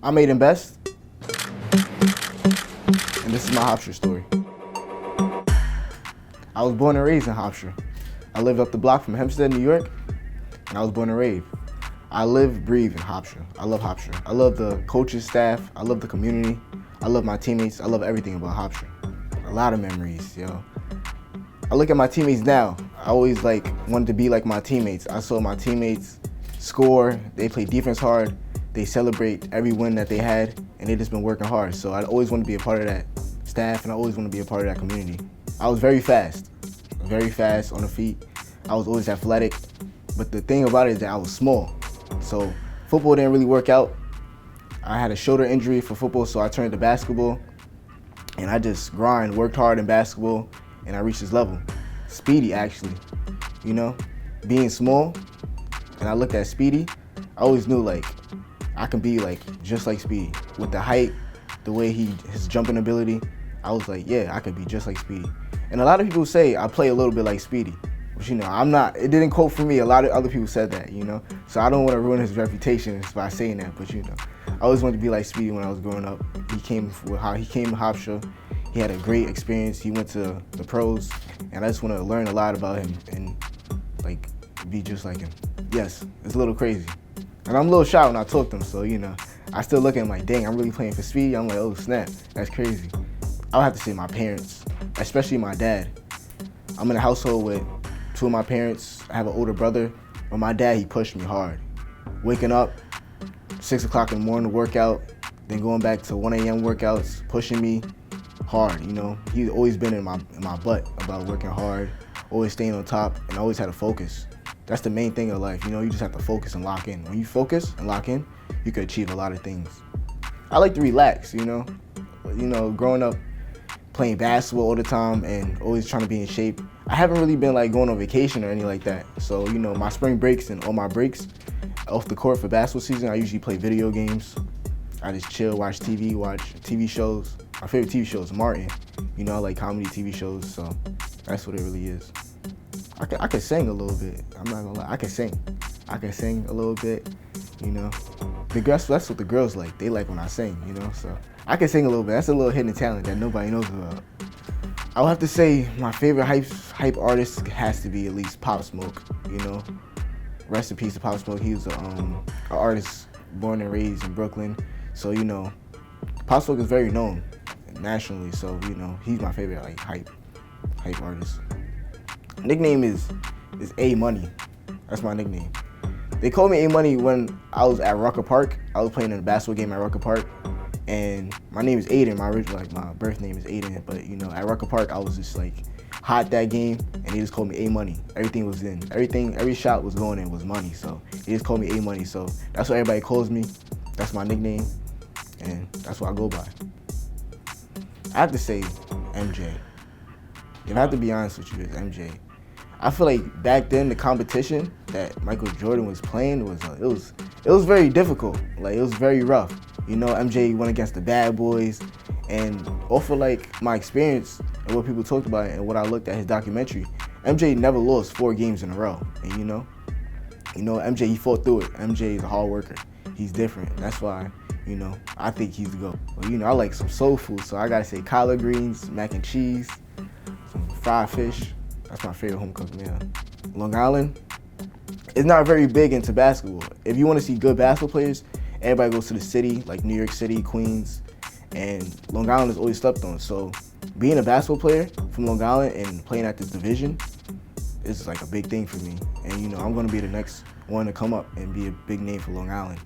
I'm Aiden Best, and this is my Hofstra story. I was born and raised in Hofstra. I lived up the block from Hempstead, New York, and I was born and raised. I live, breathe in Hofstra. I love Hofstra. I love the coaches, staff. I love the community. I love my teammates. I love everything about Hofstra. A lot of memories, yo. I look at my teammates now. I always wanted to be like my teammates. I saw my teammates score. They play defense hard. They celebrate every win that they had, and they just been working hard. So I always want to be a part of that staff, and I always want to be a part of that community. I was very fast on the feet. I was always athletic, but the thing about it is that I was small. So football didn't really work out. I had a shoulder injury for football, so I turned to basketball, and I just worked hard in basketball, and I reached this level. Speedy, actually, being small, and I looked at Speedy, I always knew I can be just like Speedy. With the height, the way his jumping ability, I was like, yeah, I could be just like Speedy. And a lot of people say I play a little bit like Speedy, but I'm not. It didn't quote for me. A lot of other people said that, So I don't want to ruin his reputation by saying that, but I always wanted to be like Speedy when I was growing up. He came to Hofstra. He had a great experience. He went to the pros, and I just want to learn a lot about him and be just like him. Yes, it's a little crazy. And I'm a little shy when I talk to him, so I still look at him like, dang, I'm really playing for Speedy. I'm like, oh snap, that's crazy. I would have to say my parents, especially my dad. I'm in a household with two of my parents. I have an older brother, but my dad, he pushed me hard. Waking up, 6 o'clock in the morning to work out, then going back to 1 a.m. workouts, pushing me hard, He's always been in my butt about working hard, always staying on top, and always had a focus. That's the main thing in life, you just have to focus and lock in. When you focus and lock in, you can achieve a lot of things. I like to relax, growing up playing basketball all the time and always trying to be in shape. I haven't really been going on vacation or anything like that. So, my spring breaks and all my breaks off the court for basketball season, I usually play video games. I just chill, watch TV, watch TV shows. My favorite TV show is Martin. I like comedy TV shows, so that's what it really is. I can sing a little bit. I'm not gonna lie. I can sing a little bit. That's what the girls like. They like when I sing. So I can sing a little bit. That's a little hidden talent that nobody knows about. I would have to say my favorite hype artist has to be at least Pop Smoke. Rest in peace to Pop Smoke. He was an artist born and raised in Brooklyn. So Pop Smoke is very known nationally. So he's my favorite hype artist. Nickname is A Money. That's my nickname. They called me A Money when I was at Rucker Park. I was playing in a basketball game at Rucker Park, and my name is Aiden. My original my birth name is Aiden. But at Rucker Park, I was just hot that game, and they just called me A Money. Everything was in. Every shot was going in was money. So they just called me A Money. So that's what everybody calls me. That's my nickname, and that's what I go by. I have to say MJ. If I have to be honest with you, it's MJ. I feel like back then the competition that Michael Jordan was playing was it was very difficult. It was very rough. MJ went against the bad boys, and off of my experience and what people talked about and what I looked at his documentary, MJ never lost 4 games in a row. And MJ, he fought through it. MJ is a hard worker. He's different. That's why I think he's the GOAT. But I like some soul food, so I gotta say collard greens, mac and cheese, some fried fish. That's my favorite home cooked meal. Long Island is not very big into basketball. If you want to see good basketball players, everybody goes to the city, like New York City, Queens, and Long Island is always slept on. So being a basketball player from Long Island and playing at this division is a big thing for me. And I'm going to be the next one to come up and be a big name for Long Island.